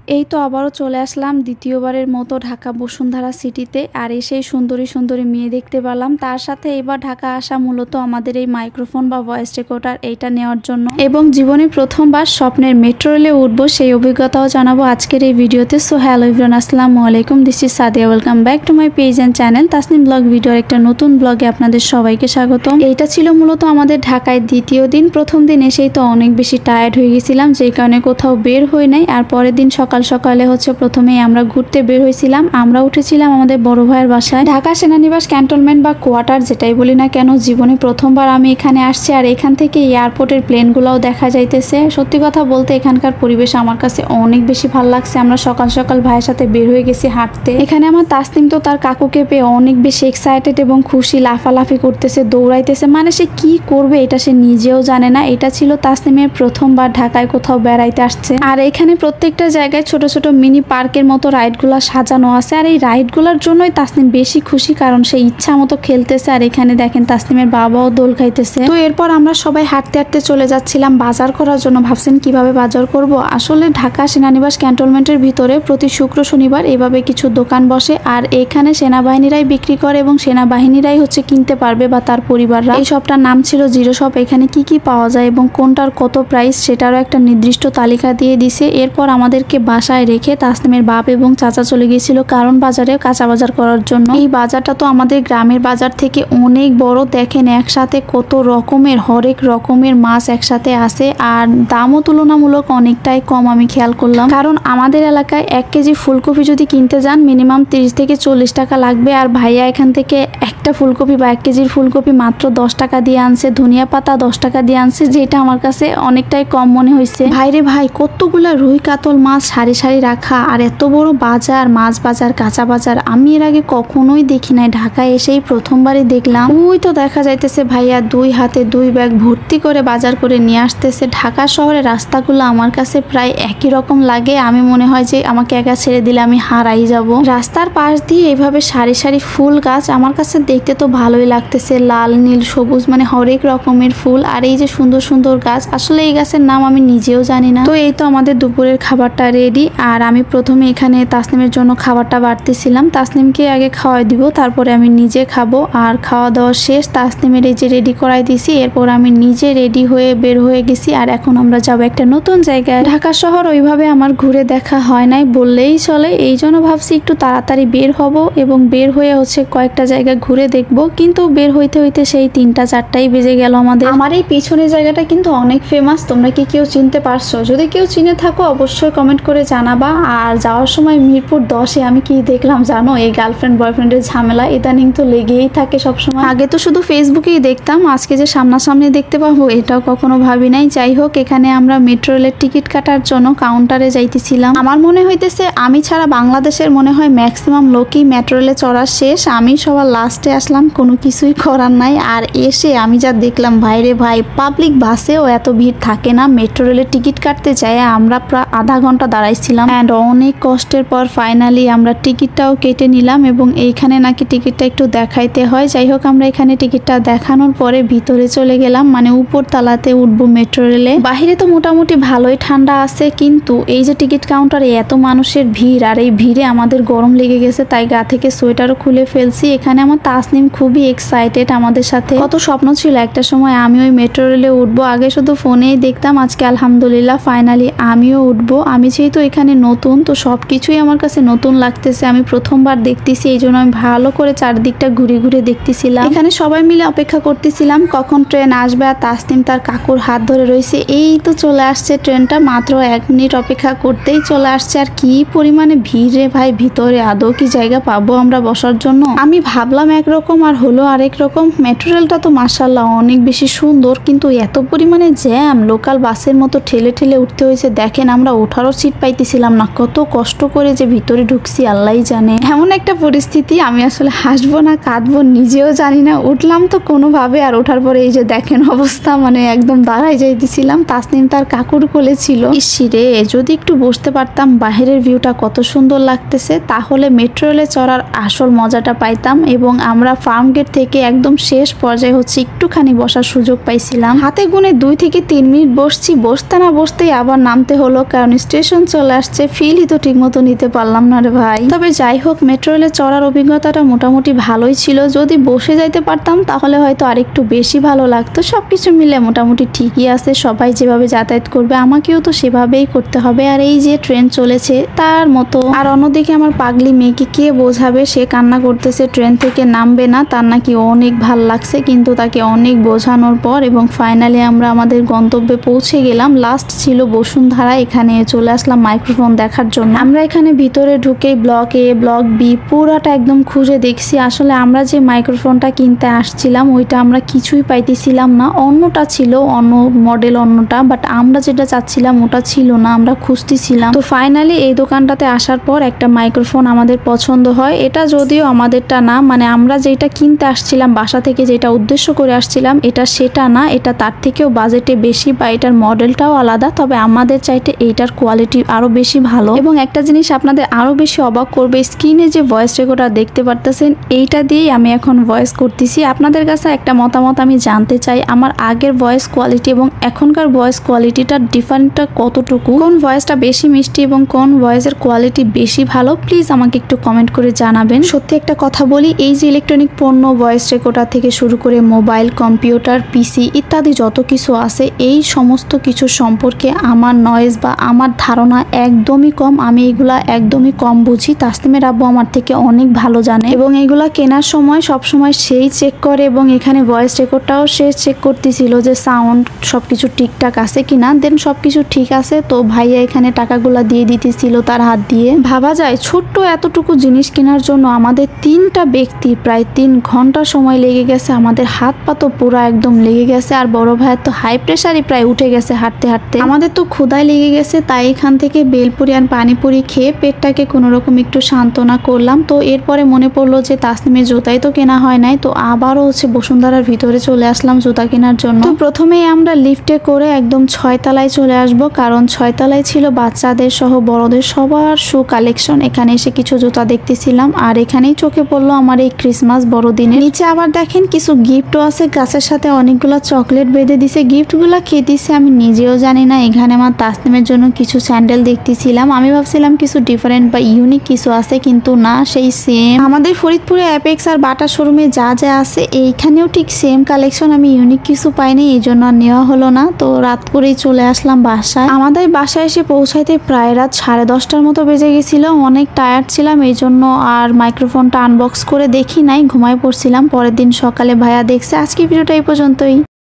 এই তো আবারও চলে আসলাম দ্বিতীয়বারের মতো ঢাকা বসুন্ধরা সিটিতে। আর এসেই সুন্দরী সুন্দরী মেয়ে দেখতে পেলাম। তার সাথে এবার ঢাকা আসা মূলত আমাদের এই মাইক্রোফোন বা ভয়েস রেকর্ডার এইটা নেওয়ার জন্য, এবং জীবনে প্রথমবার স্বপ্নের মেট্রো রেলে উঠবো সেই অভিজ্ঞতাও জানাবো আজকের এই ভিডিওতে। সো হ্যালো এভরিওয়ান, আসসালামু আলাইকুম, this is Sadia, welcome back to my page and channel Tasnim blog ভিডিওর একটা নতুন ব্লগে আপনাদের সবাইকে স্বাগতম। এইটা ছিল মূলত আমাদের ঢাকায় দ্বিতীয় দিন। প্রথম দিন এসেই তো অনেক বেশি টায়ার্ড হয়ে গেছিলাম, যেই কারণে কোথাও বের হই নাই। আর পরের দিন সকাল সকালে প্রথমেই আমরা ঘুরতে বের হয়েছিলাম। আমরা উঠেছিলাম আমাদের বড় ভাইয়ের বাসায়, ঢাকা সেনানিবাস ক্যান্টনমেন্ট বা কোয়ার্টার যেটাই বলি না কেন। জীবনে প্রথমবার আমি এখানে আসছি, আর এখান থেকে এয়ারপোর্টের প্লেনগুলোও দেখা যাইতেছে। সত্যি কথা বলতে এখানকার পরিবেশ আমার কাছে অনেক বেশি ভালো লাগছে। আমরা সকাল সকাল ভাইয়ের সাথে বের হয়ে গেছি হাঁটতে। এখানে আমার তাসনিম তো তার কাকুকে পেয়ে অনেক বেশি এক্সাইটেড এবং খুশি, লাফালাফি করতেছে, দৌড়াইতেছে, মানে সে কি করবে এটা সে নিজেও জানে না। এটা ছিল তাসনিমের প্রথমবার ঢাকায় কোথাও বেড়াইতে আসছে। আর এখানে প্রত্যেকটা জায়গায় ছোট ছোট মিনি পার্কের মতো রাইডগুলো সাজানো আছে। আর এই রাইডগুলোর জন্যই তাসনিম বেশি খুশি, কারণ সে ইচ্ছা মতো খেলতেছে। আর এখানে দেখেন তাসনিমের বাবাও দোল খাইতেছে। তো এরপর আমরা সবাই হাঁটতে হাঁটতে চলে যাচ্ছিলাম বাজার করার জন্য। ভাবছেন কিভাবে বাজার করব? আসলে ঢাকা সেনানিবাস ক্যান্টনমেন্টের ভিতরে প্রতি শুক্র শনিবার এভাবে কিছু দোকান বসে, আর এখানে সেনাবাহিনীরাই বিক্রি করে এবং সেনাবাহিনীরাই কিনতে পারবে বা তার পরিবাররা। এই শপটার নাম ছিল জিরো শপ। এখানে কি কি পাওয়া যায় এবং কোনটার কত প্রাইস সেটারও একটা নির্দিষ্ট তালিকা দিয়ে দিছে। এরপর আমাদেরকে বাসায় রেখে তাসনিমের বাপ এবং চাচা চলে গিয়েছিল কারণ বাজারে কাঁচা বাজার করার জন্য। এই বাজারটা তো আমাদের গ্রামের বাজার থেকে অনেক বড়। দেখেন একসাথে কত রকমের, হরেক রকমের মাছ একসাথে আছে, আর দামও তুলনামূলক অনেকটাই কম আমি খেয়াল করলাম। কারণ আমাদের এলাকায় 1 কেজি ফুলকপি যদি কিনতে যান মিনিমাম 30 থেকে 40 টাকা লাগবে, আর ভাইয়া এখান থেকে একটা ফুলকপি বা 1 কেজির ফুলকপি মাত্র 10 টাকা দিয়ে আনছে। ধনিয়া পাতা 10 টাকা দিয়ে আনছে, যেটা আমার কাছে অনেকটাই কম মনে হয়েছে। ভাইরে ভাই, কতগুলা রুই কাতল মাছ সারি সারি রাখা, আর এত বড় বাজার, মাছ বাজার, কাঁচা বাজার আমি এর আগে কখনোই দেখি নাই। ঢাকায় এসেই প্রথমবারই দেখলাম। ওই তো দেখা যাইতেছে ভাইয়া 2 হাতে 2 ব্যাগ ভর্তি করে বাজার করে নিয়ে আসতেছে। ঢাকা শহরের রাস্তাগুলো আমার কাছে প্রায় একই রকম লাগে। আমি মনে হয় যে আমাকে একা ছেড়ে দিলে আমি হারাই যাব। রাস্তার পাশ দিয়ে এইভাবে সারি সারি ফুল গাছ আমার কাছে দেখতে তো ভালোই লাগতেছে, লাল নীল সবুজ, মানে হরেক রকমের ফুল। আর এই যে সুন্দর সুন্দর গাছ, আসলে এই গাছের নাম আমি নিজেও জানি না। তো এই তো আমাদের দুপুরের খাবারটা রেডি, আর আমি প্রথমে এখানে তাসনিমের জন্য খাবারটা বাড়তেছিলাম। তাসনিমকে আগে খাওয়াই দিব, তারপরে আমি নিজে খাবো। আর খাওয়া দাওয়া শেষ, তাসনিমের এই যে রেডি করাই দিছি। এরপর আমি নিজে রেডি হয়ে বের হয়ে গেছি। আর এখন আমরা যাবো একটা নতুন জায়গায়। ঢাকা শহর ওইভাবে আমার ঘুরে দেখা হয় নাই বললেই চলে, এই জন্য ভাবছি একটু তাড়াতাড়ি বের হব এবং বের হয়ে কয়েকটা জায়গা ঘুরে দেখবো। কিন্তু বের হইতে হইতে সেই 3টা-4টাই বেজে গেল আমাদের। আমার এই পিছনের জায়গাটা কিন্তু অনেক ফেমাস। তোমরা কি কেউ চিনতে পারছো? যদি কেউ চিনে থাকো অবশ্যই কমেন্ট করে জানাবা। আর যাওয়ার সময় মিরপুর 10-এ আমি কি দেখলাম জানো? এই গার্লফ্রেন্ড বয়ফ্রেন্ডের ঝামেলা ইদানিং তো লেগেই থাকে সবসময়। আগে তো শুধু ফেসবুকেই দেখতাম, আজকে যে সামনাসামনি দেখতে পাবো এটাও কখনো ভাবি নাই। যাই হোক, এখানে আমরা মেট্রো রেলের টিকিট কাটার জন্য কাউন্টারে যাইতেছিলাম। আমার মনে হইতেছে আমি ছাড়া বাংলাদেশের মনে হয় ম্যাক্সিমাম লোকই মেট্রো রেলে চড়া শেষ। আমি সবার লাস্টে আসলাম, কোনো কিছুই করার নাই। আর এসে আমি যা দেখলাম, ভাইরে ভাই, পাবলিক বাসেও এত ভিড় থাকে না। মেট্রো রেলের টিকিট কাটতে চাই আমরা প্রায় আধা ঘন্টা দাঁড়াইছিলাম, অ্যান্ড অনেক কষ্টের পর ফাইনালি আমরা টিকিটটাও কেটে নিলাম। এবং এইখানে নাকি টিকিটটা একটু দেখাইতে হয়। যাই হোক, আমরা এখানে টিকিটটা দেখানোর পরে ভিতরে চলে গেলাম, মানে উপর তালাতে উঠবো মেট্রো রেলে। বাহিরে তো মোটামুটি ভালোই ঠান্ডা আছে, কিন্তু এই যে টিকিট কাউন্টারে এত মানুষের ভিড়, আর এই ভিড়ে আমাদের গরম লেগে গেছে, তাই গা থেকে সোয়েটারও খুলে ফেলছি। এখানে আমার তাসনিম খুবই এক্সাইটেড আমাদের সাথে। কত স্বপ্ন ছিল একটা সময় আমি ওই মেট্রো রেলে উঠবো। আগে শুধু ফোনেই দেখতাম, আজকে আলহামদুলিল্লাহ ফাইনালি আমিও উঠবো। আমি যেহেতু এখানে নতুন, তো সবকিছুই আমার কাছে নতুন লাগতেছে। আমি প্রথমবার দেখতেছি, এই জন্য আমি ভালো করে চারদিকটা ঘুরে ঘুরে দেখতেছিলাম। এখানে সবাই মিলে অপেক্ষা করতেছিলাম কখন ট্রেন আসবে। আর তাসনিম তার কাকুর হাত ধরে রয়েছে। এই তো চলে আসছে ট্রেনটা, মাত্র 1 মিনিট অপেক্ষা করতেই চলে আসছে। আর কি পরিমাণে ভিড় রে ভাই, ভিতরে আদৌ কি জায়গা পাবো আমরা বসার জন্য? আমি ভাবলাম একরকম আর হলো আরেক রকম। মেট্রো রেলটা তো মাশাআল্লাহ অনেক বেশি সুন্দর, কিন্তু এত পরিমাণে জ্যাম, লোকাল বাসের মতো ঠেলে ঠেলে উঠতে হয়েছে। দেখেন আমরা ওঠারও সিট পাইতেছিলাম না, কত কষ্ট করে যে ভিতরে ঢুকছি আল্লাহই জানে। এমন একটা পরিস্থিতি, আমি আসলে হাসবো না কাঁদবো নিজেও জানি না। উঠলাম তো কোনোভাবে, আর ওঠার পরে এই যে দেখেন অবস্থা, মানে একদম দাঁড়াই যাইতেছিলাম। তাসনিম তার কাকুর কোলে ছিল। ইসিরে, যদি একটু বসতে পারতাম, বাহিরের ভিউটা কত সুন্দর লাগতেছে, তাহলে মেট্রো রেলে চড়ার আসল মজাটা পাইতাম। এবং আমরা ফার্ম গেট থেকে একদম শেষ পর্যায়ে একটুখানি বসার সুযোগ পাইছিলাম। হাতে গুনে 2 থেকে 3 মিনিট বসছি, বসতে না বসতেই আবার নামতে হলো, কারণ স্টেশন চলে আসছে, ফিলই তো ঠিক মতো নিতে পারলাম না রে ভাই। তবে যাই হোক, মেট্রো রেলে চড়ার অভিজ্ঞতাটা মোটামুটি ভালোই ছিল। যদি বসে যাইতে পারতাম তাহলে হয়তো আরেকটু বেশি ভালো লাগতো। সবকিছু মিলে মোটামুটি ঠিকই আছে। সবাই যেভাবে যাতায়াত করবে আমাকেও তো সেভাবেই করতে হবে। আর এই যে ট্রেন চলেছে তার মতো। আর অন্যদিকে আমার পাগলি মেয়েকে কে বোঝাবে, সে কান্না করতেছে, ট্রেন থেকে নামবে না, তার নাকি অনেক ভাল লাগছে। কিন্তু তাকে অনেক বোঝানোর পর এবং ফাইনালি আমরা আমাদের গন্তব্যে পৌঁছে গেলাম। লাস্ট ছিল বসুন্ধরা, এখানে চলে আসলাম মাইক্রোফোন দেখার জন্য। আমরা এখানে ভিতরে ঢুকে ব্লক এ ব্লক বি পুরাটা একদম খুঁজে দেখছি। আসলে আমরা যে মাইক্রোফোনটা কিনতে আসছিলাম ওইটা আমরা কিছুই পাইতেছিলাম না, অন্যটা ছিল, অন্য মডেল অন্যটা, বাট আমরা যেটা চাচ্ছিলাম ওটা ছিল না, আমরা খুঁজতেছিলাম। তো ফাইনালি এই দোকানটাতে আসার পর একটা মাইক্রোফোন আমাদের পছন্দ হয়। এটা যদিও আমাদেরটা না, মানে আমরা যেটা কিনতে আসছিলাম বাসা থেকে, যেটা উদ্দেশ্য করে আসছিলাম, এটা সেটা না, এটা তার থেকেও বাজেটে বেশি বা এটার মডেলটাও আলাদা। তবে আমাদের চাইতে এইটার কোয়ালিটি আরো বেশি ভালো। এবং একটা জিনিস আপনাদের আরো বেশি অবাক করবে, স্ক্রিনে যে ভয়েস রেকর্ডার দেখতে পারতেছেন এইটা দিয়েই আমি এখন ভয়েস করতেছি। আপনাদের কাছে একটা মতামত আমি জানতে চাই, আমার আগের ভয়েস কোয়ালিটি এবং এখনকার ভয়েস কোয়ালিটিটার ডিফারেন্টটা কতটুকু, কোন ভয়েসটা বেশি মিষ্টি এবং কোন ভয়েসের কোয়ালিটি বেশি ভালো, প্লিজ আমাকে একটু কমেন্ট করে জানাবেন। সত্যি একটা কথা বলি, এই যে ইলেকট্রনিক পণ্য ভয়েস রেকর্ডার থেকে শুরু করে মোবাইল, কম্পিউটার, পিসি ইত্যাদি যত কিছু আছে, এই সমস্ত কিছু সম্পর্কে আমার নয়েজ বা আমার ধারণা একদমই কম। আমি এগুলা একদমই কম বুঝি। তাসলিমের আব্বু আমার থেকে অনেক ভালো জানে এবং এগুলা কেনার সময় সবসময় সেই চেক করে এবং এখানে ভয়েস রেকর্ডটাও সে চেক করতেছিল যে সাউন্ড সবকিছু ঠিকঠাক আছে কিনা। দেন সবকিছু ঠিক আছে, তো ভাইয়া এখানে টাকাগুলা দিয়ে দিতেছিল তার হাত দিয়ে। ভাবা যায় ছোট্ট এতটুকু জিনিস কেনার জন্য আমাদের 3টা ব্যক্তি প্রায় 3 ঘন্টা সময় লেগে গেছে। আমাদের হাত পা তো পুরো একদম লেগে গেছে, আর বড় ভাইয়ের তো হাই প্রেশারই প্রায় উঠে গেছে হাঁটতে হাঁটতে। আমাদের তো ক্ষুধায় লেগে গেছে, তাই এখান থেকে বেলপুরি আর পানিপুরি খেয়ে পেটটাকে কোনো রকম একটু সান্ত্বনা করলাম। তো এরপরে মনে পড়লো যে তাসলিমের জুতাই তো কেনা হয় নাই, তো আবারও বসুন্ধরার ভিতরে চলে আসলাম জুতা কেনার জন্য। তো প্রথমেই আমরা লিফটে করে একদম 6 তলায় চলে আসব, কারণ 6 তলায় ছিল বাচ্চাদের সহ বড়দের সবার শু কালেকশন। এখানে এসে কিছু জুতা দেখতেছিলাম, আর এখানেই চোখে পড়লো আমার এই ক্রিসমাস বড়দিনে। নিচে আবার দেখেন কিছু গিফটও আছে, গাছের সাথে অনেকগুলো চকলেট বেঁধে দিছে। গিফটগুলো কে দিছে আমি নিজেও জানি না। এখানে আমার তাসলিমের জন্য কিছু স্যান্ডেল দেখতেছিলাম, আমি ভাবছিলাম কিছু ডিফারেন্ট বা ইউনিক কিছু আছে, কিন্তু না, সেই সেম আমাদের ফরিদপুরে অ্যাপেক্স আর বাটা শোরুমে যা যা আছে এইখানেও ঠিক সেম কালেকশন। আমি ইউনিক কিছু পাইনি, এই জন্য আর নেওয়া হলো না। তো রাত করেই চলে আসলাম বাসায়। আমাদের বাসায় এসে পৌঁছাইতে প্রায় রাত 10:30টার মতো বেজে গেছিল। অনেক টায়ার্ড ছিলাম, এই জন্য আর মাইক্রোফোনটা আনবক্স করে দেখি নাই, ঘুমায় পড়ছিলাম। পরের দিন সকালে ভাইয়া দেখছে। আজকে ভিডিওটা এই পর্যন্তই।